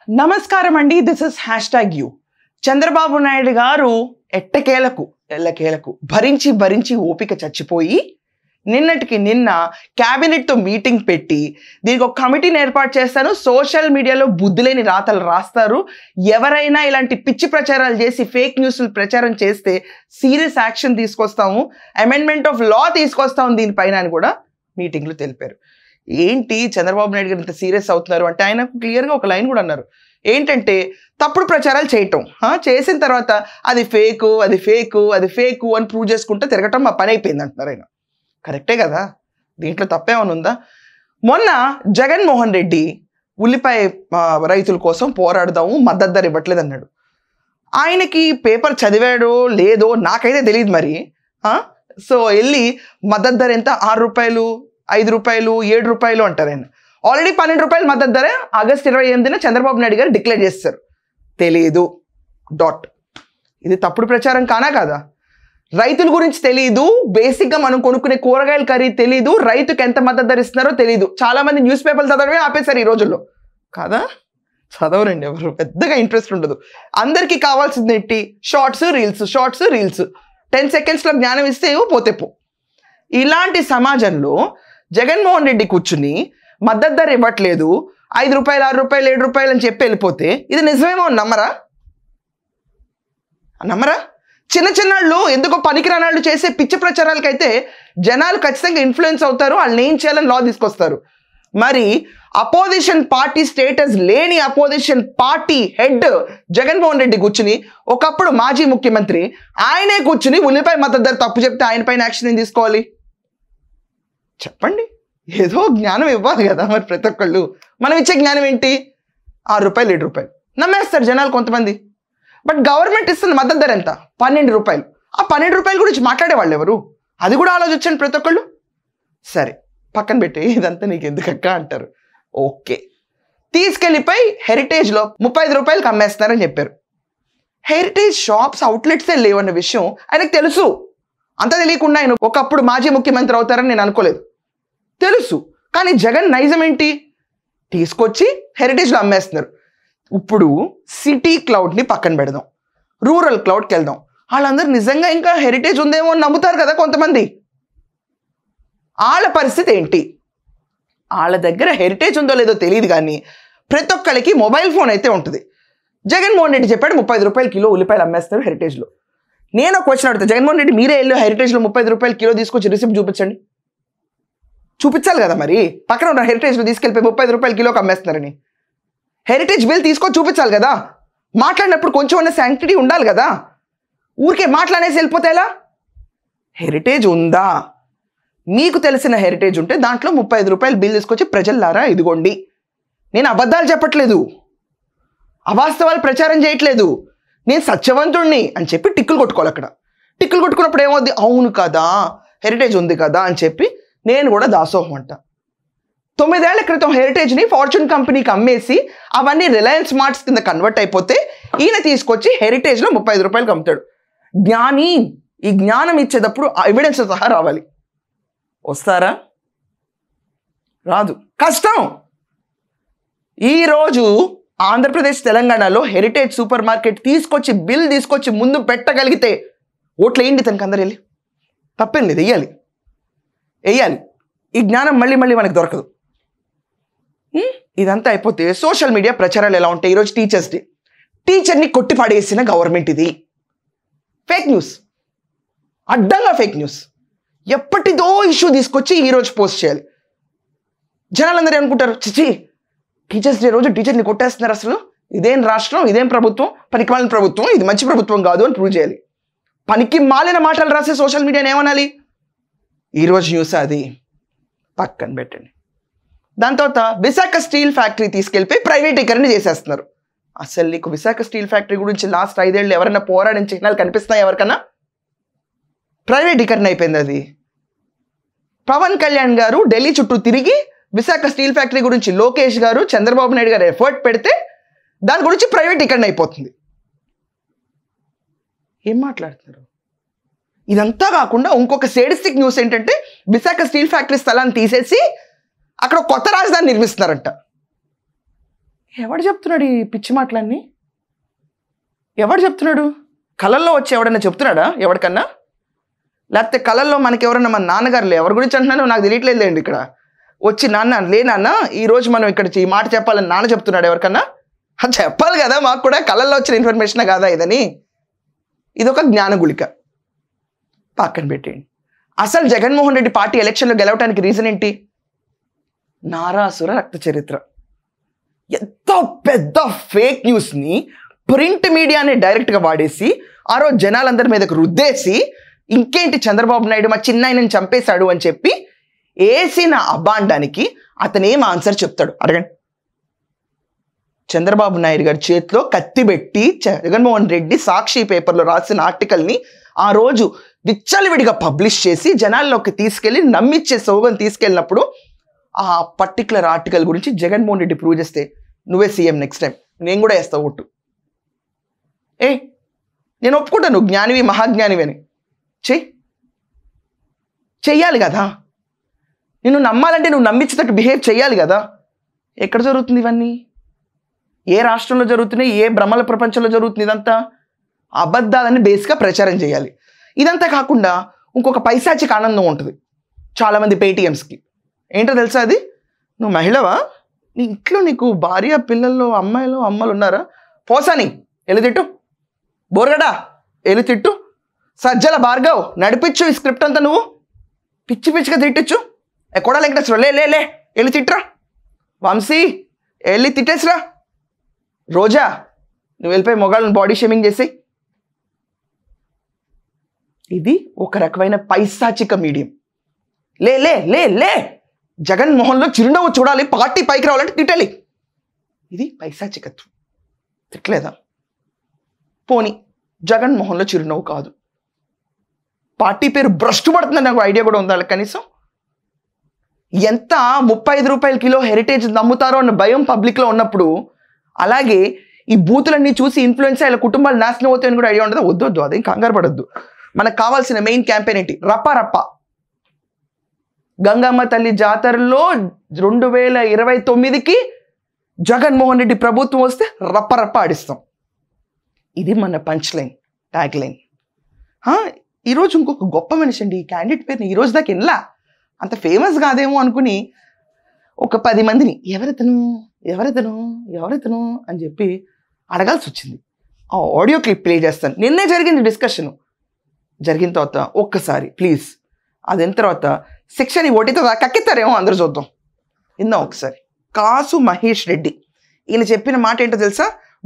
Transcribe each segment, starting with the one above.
నమస్కారం అండి, this is #you. Chandrababu Naidu గారు ఎల్లకేలకు భరించి ఓపిక చచ్చిపోయి నిన్నటికి నిన్న క్యాబినెట్తో మీటింగ్ పెట్టి దీనికి ఒక కమిటీని ఏర్పాటు చేస్తాను, సోషల్ మీడియాలో బుద్ధిలేని రాతలు రాస్తారు, ఎవరైనా ఇలాంటి పిచ్చి ప్రచారాలు చేసి ఫేక్ న్యూస్లు ప్రచారం చేస్తే సీరియస్ యాక్షన్ తీసుకొస్తాము, అమెండ్మెంట్ ఆఫ్ లా తీసుకొస్తాము దీనిపైన అని కూడా మీటింగ్లో తెలిపారు. ఏంటి చంద్రబాబు నాయుడు గారు ఇంత సీరియస్ అవుతున్నారు అంటే ఆయన క్లియర్గా ఒక లైన్ కూడా అన్నారు. ఏంటంటే తప్పుడు ప్రచారాలు చేయటం, చేసిన తర్వాత అది ఫేకు అని ప్రూవ్ చేసుకుంటే తిరగటం మా పని అయిపోయింది అంటున్నారు ఆయన. కరెక్టే కదా, దీంట్లో తప్పేమని ఉందా? మొన్న జగన్మోహన్ రెడ్డి ఉల్లిపాయ రైతుల కోసం పోరాడదాము, మద్దతు ధర ఇవ్వట్లేదు అన్నాడు. ఆయనకి పేపర్ చదివాడో లేదో నాకైతే తెలియదు మరి. సో వెళ్ళి మద్దతు ధర ఎంత, 6 రూపాయలు, 5 రూపాయలు, 7 రూపాయలు అంటారు ఆయన. ఆల్రెడీ 12 రూపాయలు మద్దతు ధర ఆగస్టు 28న చంద్రబాబు నాయుడు గారు డిక్లేర్ చేస్తారు. తెలియదు డాట్. ఇది తప్పుడు ప్రచారం కాదా? రైతుల గురించి తెలియదు, బేసిక్గా మనం కొనుక్కునే కూరగాయల కర్రీ తెలియదు, రైతుకి ఎంత మద్దతు ధర ఇస్తున్నారో తెలియదు. చాలామంది న్యూస్ పేపర్లు చదవడమే ఆపేశారు ఈ రోజుల్లో. కాదా? చదవరండి ఎవరు, పెద్దగా ఇంట్రెస్ట్ ఉండదు. అందరికీ కావాల్సింది ఏంటి? షార్ట్స్ రీల్స్ 10 సెకండ్స్లో జ్ఞానం ఇస్తే పోతే పో. ఇలాంటి సమాజంలో జగన్మోహన్ రెడ్డి కూర్చుని మద్దతు ధర ఇవ్వట్లేదు, 5 రూపాయలు, 6 రూపాయలు, 7 రూపాయలు అని చెప్పి వెళ్ళిపోతే ఇది నిజమేమో నమ్మరా? చిన్నవాళ్ళు ఎందుకో పనికిరానాళ్ళు చేసే పిచ్చి ప్రచారాలకైతే జనాలు ఖచ్చితంగా ఇన్ఫ్లుయెన్స్ అవుతారు, వాళ్ళని ఏం చేయాలని లా తీసుకొస్తారు. మరి అపోజిషన్ పార్టీ స్టేటస్ లేని opposition party head Jaganmohan Reddy కూర్చుని, ఒకప్పుడు మాజీ ముఖ్యమంత్రి ఆయనే కూర్చుని ఉల్లిపాయ మద్దతు ధర తప్పు చెప్తే ఆయన పైన యాక్షన్ ఏం తీసుకోవాలి చెప్పండి? ఏదో జ్ఞానం ఇవ్వాలి కదా మరి ప్రతి ఒక్కళ్ళు. మనం ఇచ్చే జ్ఞానం ఏంటి? 6 రూపాయలు, 7 రూపాయలు నమ్మేస్తారు జనాలు కొంతమంది. బట్ గవర్నమెంట్ ఇస్తున్న మద్దతు ధర ఎంత? 12 రూపాయలు. ఆ 12 రూపాయల గురించి మాట్లాడేవాళ్ళు ఎవరు? అది కూడా ఆలోచించండి ప్రతి ఒక్కళ్ళు. సరే పక్కన పెట్టి ఇదంతా నీకు ఎందుకక్క అంటారు. ఓకే, తీసుకెళ్ళిపోయి హెరిటేజ్లో 35 రూపాయలకి అమ్మేస్తున్నారని చెప్పారు. హెరిటేజ్ షాప్స్, అవుట్లెట్సే లేవన్న విషయం ఆయనకు తెలుసు. అంత తెలియకుండా ఆయన ఒకప్పుడు మాజీ ముఖ్యమంత్రి అవుతారని నేను అనుకోలేదు, తెలుసు. కానీ జగన్ నైజం ఏంటి? తీసుకొచ్చి హెరిటేజ్లో అమ్మేస్తున్నారు. ఇప్పుడు సిటీ క్లౌడ్ని పక్కన పెడదాం, రూరల్ క్లౌడ్కి వెళ్దాం. వాళ్ళందరూ నిజంగా ఇంకా హెరిటేజ్ ఉందేమో అని నమ్ముతారు కదా కొంతమంది. వాళ్ళ పరిస్థితి ఏంటి? వాళ్ళ దగ్గర హెరిటేజ్ ఉందో లేదో తెలియదు, కానీ ప్రతి ఒక్కరికి మొబైల్ ఫోన్ అయితే ఉంటుంది. జగన్మోహన్ రెడ్డి చెప్పాడు 35 రూపాయలు కిలో ఉల్లిపాయలు అమ్మేస్తారు హెరిటేజ్లో. నేను ఒక క్వశ్చన్ అడుగుతా, జగన్మోహన్ రెడ్డి మీరే వెళ్ళి హెరిటేజ్లో 35 రూపాయలు కిలో తీసుకొచ్చి రిసిప్ట్ చూపించాలి కదా. మరి పక్కన ఉన్న హెరిటేజ్లో తీసుకెళ్ళిపోయి 35 రూపాయలు కిలోకి అమ్మేస్తున్నారని హెరిటేజ్ బిల్ తీసుకొని చూపించాలి కదా. మాట్లాడినప్పుడు కొంచెం ఉన్న శాంక్టిటీ ఉండాలి కదా. ఊరికే మాట్లాడేసి వెళ్ళిపోతే ఎలా? హెరిటేజ్ ఉందా? మీకు తెలిసిన హెరిటేజ్ ఉంటే దాంట్లో 35 రూపాయలు బిల్ తీసుకొచ్చి ప్రజల్లారా ఇదిగోండి, నేను అబద్ధాలు చెప్పట్లేదు, అవాస్తవాలు ప్రచారం చేయట్లేదు, నేను సత్యవంతుణ్ణి అని చెప్పి టిక్కులు కొట్టుకోవాలి. అక్కడ టిక్కులు కొట్టుకున్నప్పుడు ఏమవుద్ది? అవును కదా, హెరిటేజ్ ఉంది కదా అని చెప్పి నేను కూడా దాసోహం అంట. 9 ఏళ్ల క్రితం హెరిటేజ్ని ఫార్చ్యూన్ కంపెనీకి అమ్మేసి అవన్నీ రిలయన్స్ మార్ట్స్ కింద కన్వర్ట్ అయిపోతే ఈయన తీసుకొచ్చి హెరిటేజ్లో 35 రూపాయలకి అమ్ముతాడు. జ్ఞాని ఈ జ్ఞానం ఇచ్చేటప్పుడు ఎవిడెన్స్ సహా రావాలి. వస్తారా? రాదు, కష్టం. ఈరోజు ఆంధ్రప్రదేశ్, తెలంగాణలో హెరిటేజ్ సూపర్ మార్కెట్ తీసుకొచ్చి బిల్ తీసుకొచ్చి ముందు పెట్టగలిగితే ఓట్లు వేయండి తనకి అందరు వెళ్ళి. తప్పేం లేదు, వెయ్యాలి. ఈ జ్ఞానం మళ్ళీ మనకు దొరకదు. ఇదంతా అయిపోతే సోషల్ మీడియా ప్రచారాలు ఎలా ఉంటాయి? ఈరోజు టీచర్స్ డే, టీచర్ని కొట్టిపడేసిన గవర్నమెంట్ ఇది. ఫేక్ న్యూస్, అడ్డంగా ఫేక్ న్యూస్, ఎప్పటిదో ఇష్యూ తీసుకొచ్చి ఈరోజు పోస్ట్ చేయాలి. జనాలందరూ అనుకుంటారు, చిచి టీచర్స్ డే రోజు టీచర్ని కొట్టేస్తున్నారు, అసలు ఇదేం రాష్ట్రం, ఇదేం ప్రభుత్వం, పనికిమాలిన ప్రభుత్వం, ఇది మంచి ప్రభుత్వం కాదు అని ప్రూవ్ చేయాలి. పనికి మాలిన మాటలు రాసే సోషల్ మీడియాని ఏమనాలి? ఈరోజు న్యూస్ అది పక్కన పెట్టండి. దాని తర్వాత విశాఖ స్టీల్ ఫ్యాక్టరీ తీసుకెళ్ళిపోయి ప్రైవేటీకరణ చేసేస్తున్నారు. అసలు నీకు విశాఖ స్టీల్ ఫ్యాక్టరీ గురించి లాస్ట్ 5 ఏళ్ళు ఎవరైనా పోరాడిన చిహ్నాలు కనిపిస్తున్నాయి ఎవరికన్నా? ప్రైవేటీకరణ అయిపోయింది అది. పవన్ కళ్యాణ్ గారు ఢిల్లీ చుట్టూ తిరిగి విశాఖ స్టీల్ ఫ్యాక్టరీ గురించి లోకేష్ గారు, చంద్రబాబు నాయుడు గారు ఎఫర్ట్ పెడితే దాని గురించి ప్రైవేటీకరణ అయిపోతుంది. ఏం మాట్లాడుతున్నారు? ఇదంతా కాకుండా ఇంకొక సేడిస్టిక్ న్యూస్ ఏంటంటే విశాఖ స్టీల్ ఫ్యాక్టరీ స్థలాన్ని తీసేసి అక్కడ కొత్త రాజధాని నిర్మిస్తున్నారంట. ఎవడు చెప్తున్నాడు ఈ పిచ్చి మాటలన్నీ? ఎవడు చెప్తున్నాడు? కళల్లో వచ్చి ఎవడన్నా చెప్తున్నాడా ఎవరికన్నా? లేకపోతే కళల్లో మనకి ఎవరన్నా మన నాన్నగారులే, ఎవరి గురించి అంటున్నానో నాకు తెలియట్లేదులేండి. ఇక్కడ వచ్చి నాన్న ఈరోజు మనం ఇక్కడ ఈ మాట చెప్పాలని నాన్న చెప్తున్నాడు ఎవరికన్నా? చెప్పాలి కదా, మాకు కూడా కళల్లో వచ్చిన ఇన్ఫర్మేషన్ కాదా ఇదని. ఇదొక జ్ఞానగుళిక, పక్కన పెట్టేయండి. అసలు జగన్మోహన్ రెడ్డి పార్టీ ఎలక్షన్లో గెలవడానికి రీజన్ ఏంటి? నారాసుర రక్త చరిత్ర. ఎంత పెద్ద ఫేక్ న్యూస్ని ప్రింట్ మీడియాని డైరెక్ట్గా వాడేసి ఆ రోజు జనాలందరి మీదకు రుద్దేసి ఇంకేంటి చంద్రబాబు నాయుడు మా చిన్నాయనని చంపేశాడు అని చెప్పి వేసిన అబాండానికి అతనేం ఆన్సర్ చెప్తాడు అడగండి. చంద్రబాబు నాయుడు గారి చేతిలో కత్తి పెట్టి జగన్మోహన్ రెడ్డి సాక్షి పేపర్లో రాసిన ఆర్టికల్ని ఆ రోజు విచ్చలవిడిగా పబ్లిష్ చేసి జనాల్లోకి తీసుకెళ్ళి నమ్మిచ్చే సోగం తీసుకెళ్ళినప్పుడు ఆ పర్టికులర్ ఆర్టికల్ గురించి జగన్మోహన్ రెడ్డి ప్రూవ్ చేస్తే నువ్వే సీఎం నెక్స్ట్ టైం, నేను కూడా వేస్తావు ఓటు. నేను ఒప్పుకుంటాను నువ్వు జ్ఞానివి మహాజ్ఞానివి అని. చెయ్యాలి కదా, నిన్ను నమ్మాలంటే నువ్వు నమ్మించేటట్టు బిహేవ్ చేయాలి కదా. ఎక్కడ జరుగుతుంది ఇవన్నీ? ఏ రాష్ట్రంలో జరుగుతున్నాయి? ఏ భ్రమల ప్రపంచంలో జరుగుతుంది? ఇదంతా అబద్ధాలని బేస్గా ప్రచారం చేయాలి. ఇదంతా కాకుండా ఇంకొక పైశాచిక ఆనందం ఉంటుంది చాలామంది పేటీఎంస్కి. ఏంటో తెలుసా అది? నువ్వు మహిళవా, నీ ఇంట్లో నీకు భార్య పిల్లల్లో అమ్మాయిలు అమ్మలు ఉన్నారా? పోసాని ఎల్లి తిట్టు, బోర్గడా ఎల్లి తిట్టు, సజ్జల భార్గవ్ నడిపించు ఈ స్క్రిప్ట్ అంతా, నువ్వు పిచ్చి పిచ్చిగా తిట్టచ్చు. ఎక్కడా వెంకటేశ్వర లే లే లే వెళ్ళి తిట్టరా, వంశీ వెళ్ళి తిట్టేసిరా, రోజా నువ్వు వెళ్ళిపోయి మొగాళ్ళని బాడీ షేమింగ్ చేసి. ఇది ఒక రకమైన పైశాచిక మీడియం. లే లే లే లే జగన్మోహన్లో చిరునవ్వు చూడాలి, పార్టీ పైకి రావాలంటే తిట్టాలి. ఇది పైశాచికత్వం. తిట్టలేదా? పోనీ జగన్మోహన్లో చిరునవ్వు కాదు, పార్టీ పేరు భ్రష్టు పడుతుందని నాకు ఐడియా కూడా ఉందా కనీసం? ఎంత 35 రూపాయల కిలో హెరిటేజ్ నమ్ముతారో అన్న భయం పబ్లిక్లో ఉన్నప్పుడు, అలాగే ఈ బూతులన్నీ చూసి ఇన్ఫ్లుయెన్స్ అయ్యే కుటుంబాలు నాశనం అవుతాయని కూడా ఐడియా ఉండదు. వద్దు అదేం కంగారు పడద్దు. మనకు కావాల్సిన మెయిన్ క్యాంపెయిన్ ఏంటి? రప్ప రప్ప. గంగమ్మ తల్లి జాతరలో 2029కి జగన్మోహన్ రెడ్డి ప్రభుత్వం వస్తే రప్ప రప్ప ఆడిస్తాం. ఇది మన పంచ్ లైన్, ట్యాగ్ లైన్. ఈరోజు ఇంకొక గొప్ప మనిషి అండి, ఈ క్యాండిడేట్ పేరుని ఈరోజు దాకా వినలా, అంత ఫేమస్ కాదేమో అనుకుని ఒక 10 మందిని ఎవరెతను ఎవరెతను ఎవరెతను అని చెప్పి అడగాల్సి వచ్చింది. ఆ ఆడియో క్లిప్ ప్లే చేస్తాను. నిన్నే జరిగింది డిస్కషన్. జరిగిన తర్వాత ఒక్కసారి ప్లీజ్ అదైన తర్వాత శిక్షని ఓటితో కక్కిస్తారేమో అందరూ చూద్దాం. ఇందాం ఒకసారి. కాసు మహేష్ రెడ్డి ఈయన చెప్పిన మాట ఏంటో తెలుసా?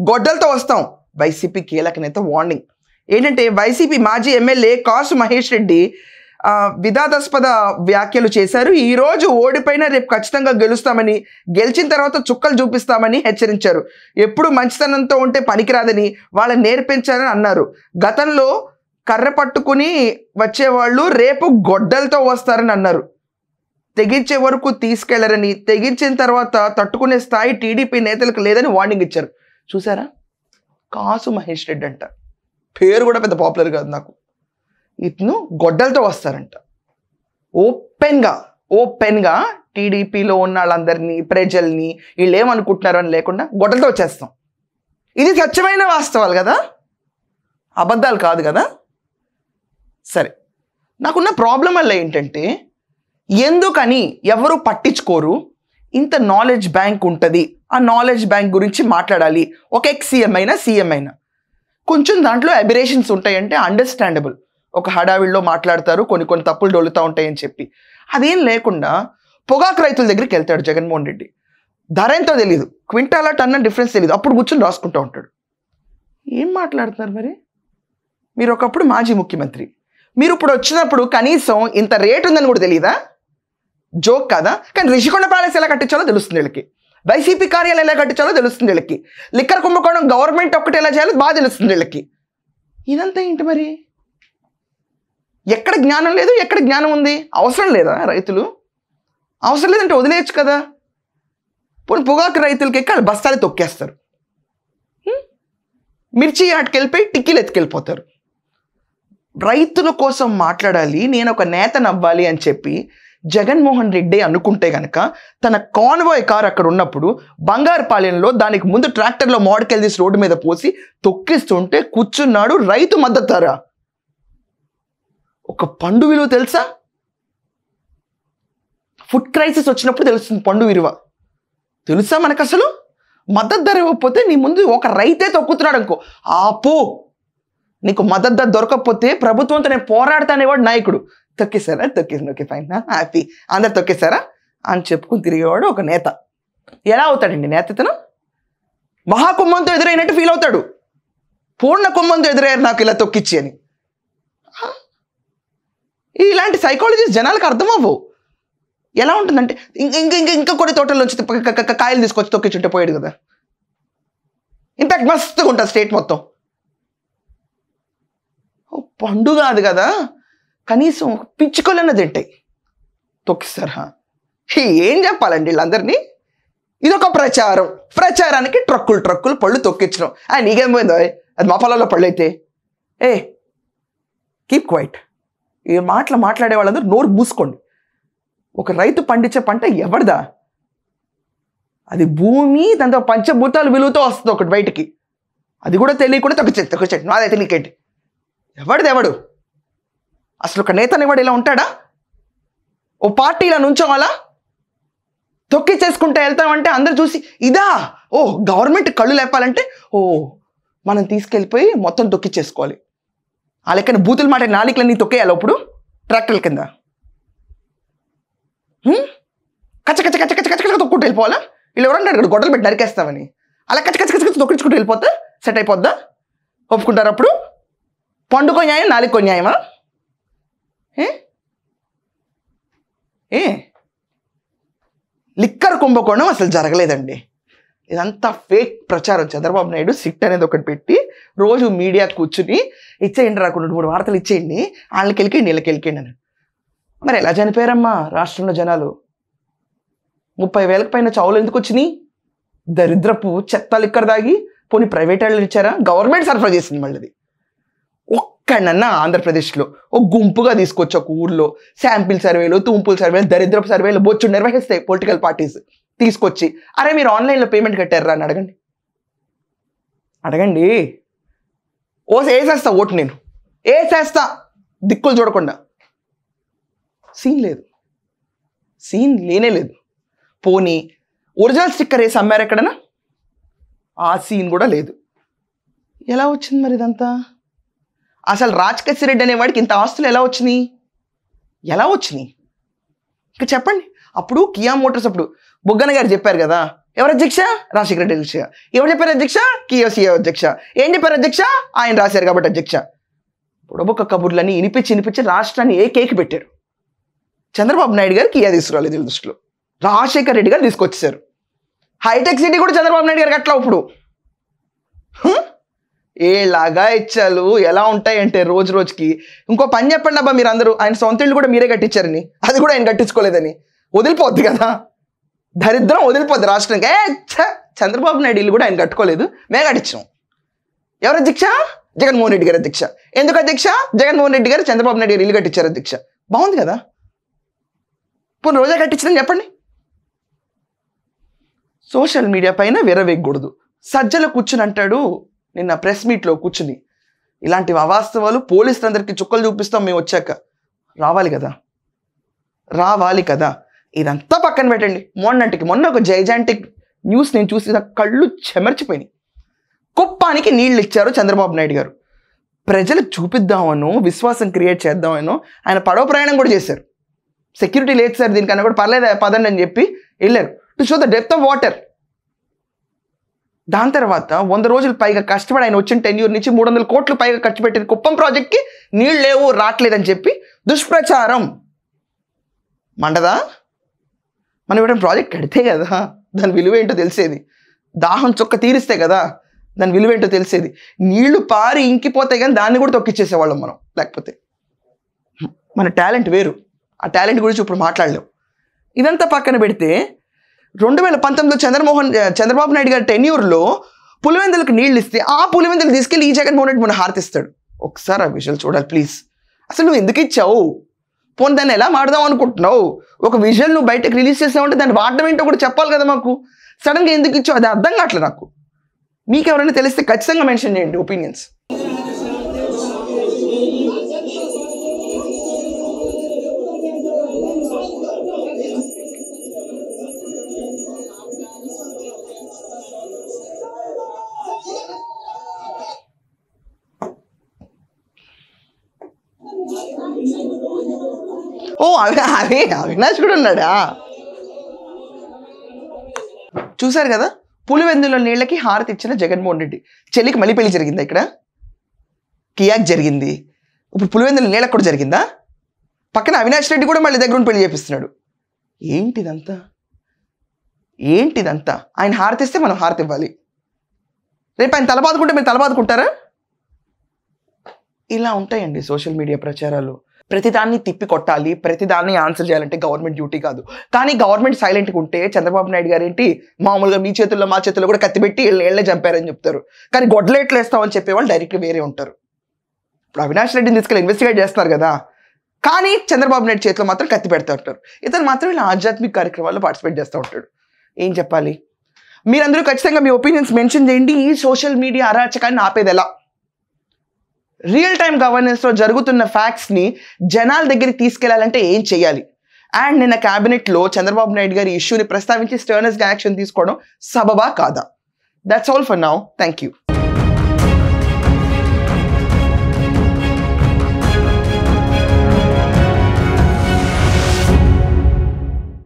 గొడ్డలతో వస్తాం. వైసీపీ కీలక నేత వార్నింగ్ ఏంటంటే, వైసీపీ మాజీ ఎమ్మెల్యే కాసు మహేష్ రెడ్డి వివాదాస్పద వ్యాఖ్యలు చేశారు. ఈరోజు ఓడిపోయినా రేపు ఖచ్చితంగా గెలుస్తామని, గెలిచిన తర్వాత చుక్కలు చూపిస్తామని హెచ్చరించారు. ఎప్పుడు మంచితనంతో ఉంటే పనికిరాదని వాళ్ళని నేర్పించారని అన్నారు. గతంలో కర్ర పట్టుకుని వచ్చేవాళ్ళు రేపు గొడ్డలతో వస్తారని అన్నారు. తెగించే వరకు తీసుకెళ్లరని, తెగించిన తర్వాత తట్టుకునే స్థాయి టీడీపీ నేతలకు లేదని వార్నింగ్ ఇచ్చారు. చూసారా? కాసు మహేష్ రెడ్డి అంట, పేరు కూడా పెద్ద పాపులర్ కాదు నాకు. ఇతను గొడ్డలతో వస్తారంట. ఓపెన్గా టీడీపీలో ఉన్న వాళ్ళందరినీ, ప్రజల్ని వీళ్ళు ఏమనుకుంటున్నారు అని లేకుండా గొడ్డలతో వచ్చేస్తాం. ఇది స్వచ్ఛమైన వాస్తవాలు కదా, అబద్ధాలు కాదు కదా. సరే, నాకున్న ప్రాబ్లం వల్ల ఏంటంటే, ఎందుకని ఎవరు పట్టించుకోరు? ఇంత నాలెడ్జ్ బ్యాంక్ ఉంటుంది, ఆ నాలెడ్జ్ బ్యాంక్ గురించి మాట్లాడాలి. ఒక ఎక్స్-సీఎం అయినా సీఎం అయినా కొంచెం దాంట్లో అబిరేషన్స్ ఉంటాయంటే అండర్స్టాండబుల్. ఒక హడావిడిలో మాట్లాడతారు, కొన్ని తప్పులు డొలుతూ ఉంటాయని చెప్పి. అదేం లేకుండా పొగాకు రైతుల దగ్గరికి వెళ్తాడు జగన్మోహన్ రెడ్డి. ధర ఎంతో తెలియదు, క్వింటాల టన్న డిఫరెన్స్ తెలియదు, అప్పుడు కూర్చొని రాసుకుంటూ ఉంటాడు. ఏం మాట్లాడుతున్నారు మరి? మీరు ఒకప్పుడు మాజీ ముఖ్యమంత్రి, మీరు ఇప్పుడు వచ్చినప్పుడు కనీసం ఇంత రేటు ఉందని కూడా తెలియదా? జోక్ కదా. కానీ రిషికొండ ప్యాలెస్ ఎలా కట్టించాలో తెలుస్తుంది వీళ్ళకి, వైసీపీ కార్యాలయం ఎలా కట్టించాలో తెలుస్తుంది వీళ్ళకి, లిక్కర్ కుంభకోణం గవర్నమెంట్ ఒక్కటి ఎలా చేయాలో బాగా తెలుస్తుంది వీళ్ళకి. ఇదంతా ఏంటి మరి? ఎక్కడ జ్ఞానం లేదు, ఎక్కడ జ్ఞానం ఉంది? అవసరం లేదా? రైతులు అవసరం లేదంటే వదిలేయచ్చు కదా. పోనీ పొగాకు రైతులకి ఎక్కి వాళ్ళు బస్తాలు తొక్కేస్తారు, మిర్చి ఆటకెళ్ళిపోయి టిక్కీలు ఎత్తుకెళ్ళిపోతారు. రైతుల కోసం మాట్లాడాలి, నేను ఒక నేతను అవ్వాలి అని చెప్పి జగన్మోహన్ రెడ్డి అనుకుంటే కనుక తన కాన్వాయ్ కార్ అక్కడ ఉన్నప్పుడు బంగారుపాలెంలో దానికి ముందు ట్రాక్టర్లో మోడకెళ్ళి తీసి రోడ్డు మీద పోసి తొక్కిస్తుంటే కూర్చున్నాడు రైతు మద్దతురా. ఒక పండు విలువ తెలుసా? ఫుడ్ క్రైసిస్ వచ్చినప్పుడు తెలుస్తుంది పండు విలువ. తెలుసా మనకు? అసలు మద్దతు ధర ఇవ్వకపోతే నీ ముందు ఒక రైతే తొక్కుతున్నాడు అనుకో, ఆపో, నీకు మద్దతు ధర దొరకకపోతే ప్రభుత్వంతో నేను పోరాడతానేవాడు నాయకుడు. తొక్కేశారా? తొక్కేసాను, ఓకే ఫైన్, హ్యాపీ, అందరు తొక్కేశారా అని చెప్పుకుని తిరిగేవాడు ఒక నేత. ఎలా అవుతాడండి నేత? ఇతను మహాకుంభంతో ఎదురైనట్టు ఫీల్ అవుతాడు. పూర్ణ కుంభంతో ఎదురయ్యారు నాకు ఇలా తొక్కిచ్చి అని. ఇలాంటి సైకాలజీస్ జనాలకు అర్థమవ్వవు. ఎలా ఉంటుందంటే ఇంకా కొన్ని తోటల్లోంచి కాయలు తీసుకొచ్చి తొక్కిచ్చుంటే పోయాడు కదా. ఇంపాక్ట్ మస్తుగా ఉంటుంది స్టేట్ మొత్తం. పండు కాదు కదా, కనీసం పిచ్చుకోలేనా తింటాయి, తొక్కిస్తారా? ఏం చెప్పాలండి వీళ్ళందరినీ? ఇదొక ప్రచారం. ప్రచారానికి ట్రక్కులు పళ్ళు తొక్కించడం. నీకేం పోయిందో, అది మా పొలంలో పళ్ళు అయితే కీప్ క్వైట్. ఈ మాట్లాడే వాళ్ళందరూ నోరు మూసుకోండి. ఒక రైతు పండించే పంట ఎవరిదా? అది భూమి, దాంతో పంచభూతాలు విలువతో వస్తుంది ఒకటి బయటికి. అది కూడా తెలియకుండా తొక్కిచెట్టు నాదైతే నీకేంటి? ఎవడు అసలు? ఒక నేత అనేవాడు ఇలా ఉంటాడా? ఓ పార్టీ ఇలా నుంచోవాలా? తొక్కి చేసుకుంటే వెళ్తామంటే అందరు చూసి ఇదా, ఓ గవర్నమెంట్ కళ్ళు లేపాలంటే మనం తీసుకెళ్ళిపోయి మొత్తం తొక్కిచ్చేసుకోవాలి. ఆ లెక్కన బూతులు మాట నాలికలన్నీ తొక్కేయాలి అప్పుడు ట్రాక్టర్ల కింద. కచ్చ తొక్కుంటూ వెళ్ళిపోవాలా? వీళ్ళు ఎవరంటారు ఇక్కడ గొడ్డలు పెట్టి నరికేస్తామని. అలా కచ్చ తొక్కించుకుంటూ వెళ్ళిపోతే సెట్ అయిపోద్దా? ఒప్పుకుంటారు అప్పుడు? పండుకో న్యాయం, నాలుకో న్యాయమా? లిక్కర్ కుంభకోణం అసలు జరగలేదండి. ఇదంతా ఫేక్ ప్రచారం. చంద్రబాబు నాయుడు సిట్ అనేది ఒకటి పెట్టి రోజు మీడియా కూర్చుని ఇచ్చేయండి, రాకుండా 3 వార్తలు ఇచ్చేయండి, వాళ్ళకి వెళ్ళికండి వీళ్ళకి వెళ్ళికండి అని. మరి ఎలా చనిపోయారమ్మా రాష్ట్రంలో జనాలు? 30,000కి పైన చావులు ఎందుకు వచ్చినాయి? దరిద్రపు చెత్త లిక్కర్ దాగి. పోనీ ప్రైవేట్ వాళ్ళు ఇచ్చారా? గవర్నమెంట్ సరఫరా చేసింది. మళ్ళీ ఒక్కడన్నా ఆంధ్రప్రదేశ్లో ఒక గుంపుగా తీసుకొచ్చి ఒక ఊర్లో శాంపిల్ సర్వేలు, తుంపుల్ సర్వేలు, దరిద్రపు సర్వేలు బొచ్చు నిర్వహిస్తాయి పొలిటికల్ పార్టీస్. తీసుకొచ్చి అరే మీరు ఆన్లైన్లో పేమెంట్ కట్టారా అని అడగండి. వేసేస్తా ఓటు, నేను వేసేస్తా, దిక్కులు చూడకుండా. సీన్ లేదు, సీన్ లేనే. పోనీ ఒరిజినల్ స్టిక్కర్ వేసి అమ్మారు ఎక్కడన్నా? ఆ సీన్ కూడా లేదు. ఎలా వచ్చింది మరి ఇదంతా? అసలు రాజకేశ్వర రెడ్డి అనేవాడికి ఇంత ఆస్తులు ఎలా వచ్చినాయి? ఇంకా చెప్పండి. అప్పుడు కియా మోటార్స్ అప్పుడు బొగ్గన గారు చెప్పారు కదా, ఎవరు అధ్యక్ష? రాజశేఖర రెడ్డి అధ్యక్ష. ఎవరు చెప్పారు అధ్యక్ష? కియా సీఏ అధ్యక్ష. ఏం చెప్పారు అధ్యక్ష? ఆయన రాశారు కాబట్టి అధ్యక్ష. బుడబొక్క కబుర్లని వినిపించి రాష్ట్రాన్ని కేకి పెట్టారు. చంద్రబాబు నాయుడు గారు కియా తీసుకురాలేదు వీళ్ళ దృష్టిలో, రాజశేఖర రెడ్డి గారు తీసుకొచ్చేసారు. హైటెక్ సిటీ కూడా చంద్రబాబు నాయుడు గారికి అట్లా. ఇప్పుడు ఏలాగా ఇచ్చాలు ఎలా ఉంటాయంటే రోజు రోజుకి. ఇంకో పని చెప్పండి అబ్బా మీరు అందరూ, ఆయన సొంత ఇళ్ళు కూడా మీరే కట్టించారని, అది కూడా ఆయన కట్టించుకోలేదని. వదిలిపోద్ది కదా, దరిద్రం వదిలిపోద్ది రాష్ట్రానికి. చంద్రబాబు నాయుడు ఇల్లు కూడా ఆయన కట్టుకోలేదు, మేము కట్టించాం. ఎవరు అధ్యక్ష? జగన్మోహన్ రెడ్డి గారు అధ్యక్ష. ఎందుకు అధ్యక్ష? జగన్మోహన్ రెడ్డి గారు చంద్రబాబు నాయుడు గారు ఇల్లు కట్టించారు అధ్యక్ష. బాగుంది కదా. పోనీ రోజా కట్టించదని చెప్పండి. సోషల్ మీడియా పైన విరవేయకూడదు. సజ్జల కూర్చుని అంటాడు నిన్న ప్రెస్ మీట్లో కూర్చుని, ఇలాంటి అవాస్తవాలు పోలీసులందరికీ చుక్కలు చూపిస్తాం మేము వచ్చాక. రావాలి కదా. ఇదంతా పక్కన పెట్టండి. మొన్న ఒక జైజాంటిక్ న్యూస్ నేను చూసి కళ్ళు చెమర్చిపోయినాయి. కుప్పానికి నీళ్ళు ఇచ్చారు చంద్రబాబు నాయుడు గారు. ప్రజలకు చూపిద్దామనో, విశ్వాసం క్రియేట్ చేద్దామనో ఆయన పడవ ప్రయాణం కూడా చేశారు. సెక్యూరిటీ లేదు సార్ దీనికన్నా కూడా పర్లేదు పదండి అని చెప్పి వెళ్ళారు, to show the depth of water. దాని తర్వాత 100 రోజులు పైగా కష్టపడి ఆయన వచ్చిన టెన్యూర్ నుంచి 300 కోట్లు పైగా ఖర్చు పెట్టిన కుప్పం ప్రాజెక్ట్కి నీళ్ళు లేవు, రావట్లేదని చెప్పి దుష్ప్రచారం. మండదా? మనం ఇవ్వడం ప్రాజెక్ట్ కడితే కదా దాని విలువ ఏంటో తెలిసేది. దాహం చొక్క తీరిస్తే కదా దాని విలువ ఏంటో తెలిసేది. నీళ్లు పారి ఇంకిపోతాయి కానీ దాన్ని కూడా తొక్కిచ్చేసేవాళ్ళం మనం. లేకపోతే మన టాలెంట్ వేరు, ఆ టాలెంట్ గురించి ఇప్పుడు మాట్లాడలేం. ఇదంతా పక్కన పెడితే 2019లో చంద్రబాబు నాయుడు గారి టెన్యూర్లో పులివెందులకు నీళ్ళు ఇస్తే ఆ పులివెందులు తీసుకెళ్ళి ఈ జగన్మోహన్ రెడ్డి మన హారతిస్తాడు. ఒకసారి ఆ విషయాలు చూడాలి ప్లీజ్. అసలు నువ్వు ఎందుకు ఇచ్చావు? పోనీ దాన్ని ఎలా వాడదాం అనుకుంటున్నావు? ఒక విజువల్ నువ్వు బయటకు రిలీజ్ చేసావంటే దాన్ని వాడడం ఏంటో కూడా చెప్పాలి కదా మాకు. సడన్గా ఎందుకు ఇచ్చావు అది అర్థం కావట్లేదు నాకు. మీకు ఎవరైనా తెలిస్తే ఖచ్చితంగా మెన్షన్ చేయండి ఒపీనియన్స్. ఓ అదే అవినాష్ కూడా ఉన్నాడా? చూసారు కదా, పులివెందుల నీళ్ళకి హారతి ఇచ్చిన జగన్మోహన్ రెడ్డి. చెల్లికి మళ్ళీ పెళ్లి జరిగిందా ఇక్కడ? కియాక్ జరిగింది, ఇప్పుడు పులివెందుల నీళ్ళకి కూడా జరిగిందా? పక్కన అవినాష్ రెడ్డి కూడా మళ్ళీ దగ్గర పెళ్లి చేపిస్తున్నాడు. ఏంటిదంతా ఏంటిదంతా? ఆయన హారతి ఇస్తే మనం హారతి ఇవ్వాలి. రేపు ఆయన తలబాదుకుంటే మీరు తలబాదుకుంటారా? ఇలా ఉంటాయండి సోషల్ మీడియా ప్రచారాలు. ప్రతిదాన్ని తిప్పి కొట్టాలి, ప్రతిదాన్ని ఆన్సర్ చేయాలంటే గవర్నమెంట్ డ్యూటీ కాదు. కానీ గవర్నమెంట్ సైలెంట్గా ఉంటే చంద్రబాబు నాయుడు గారు ఏంటి మామూలుగా మీ చేతుల్లో మా చేతుల్లో కూడా కత్తిపెట్టి ఏళ్ళే చంపారని చెప్తారు. కానీ గొడ్లేట్లు వేస్తామని చెప్పేవాళ్ళు డైరెక్ట్గా వేరే ఉంటారు. ఇప్పుడు అవినాష్ రెడ్డిని తీసుకెళ్ళి ఇన్వెస్టిగేట్ చేస్తున్నారు కదా, కానీ చంద్రబాబు నాయుడు చేతిలో మాత్రం కత్తి పెడతా ఉంటారు. ఇతను మాత్రం ఇలా ఆధ్యాత్మిక కార్యక్రమాల్లో పార్టిసిపేట్ చేస్తూ ఉంటాడు. ఏం చెప్పాలి? మీరందరూ ఖచ్చితంగా మీ ఒపీనియన్స్ మెన్షన్ చేయండి. ఈ సోషల్ మీడియా అరాచకాన్ని ఆపేది ఎలా? రియల్ టైమ్ గవర్నెన్స్లో జరుగుతున్న ఫ్యాక్ట్స్ని జనాల దగ్గరికి తీసుకెళ్లాలంటే ఏం చేయాలి? అండ్ నిన్న క్యాబినెట్లో చంద్రబాబు నాయుడు గారి ఇష్యూని ప్రస్తావించి స్టర్నెస్గా యాక్షన్ తీసుకోవడం సబబా కాదా? That's all for now. Thank you.